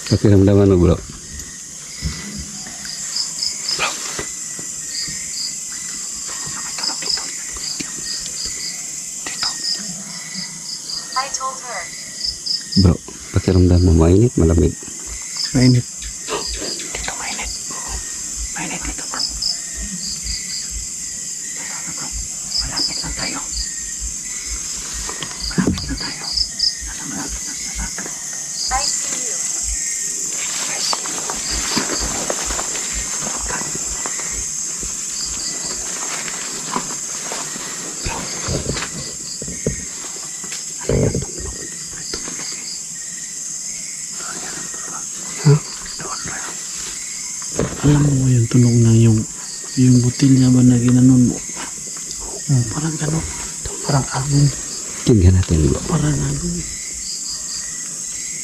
Pakiramdaman mo, bro. I told her. Bro, pakiramdam mo mainit, malamig. Mainit. Dito mainit. Mainit dito bro. Sana bro. Malapit na tayo. Malapit na tayo. Nasa malapit na tayo. I see you. I see you. Ano yan? Tumulog. Ay, tumulog eh. Doon yan ang tunog. Huh? Doon lang. Alam mo yung tunog na yung butilya ba na ginanon mo? Parang gano'n. Parang agong. Tingnan natin, bro. Parang agong.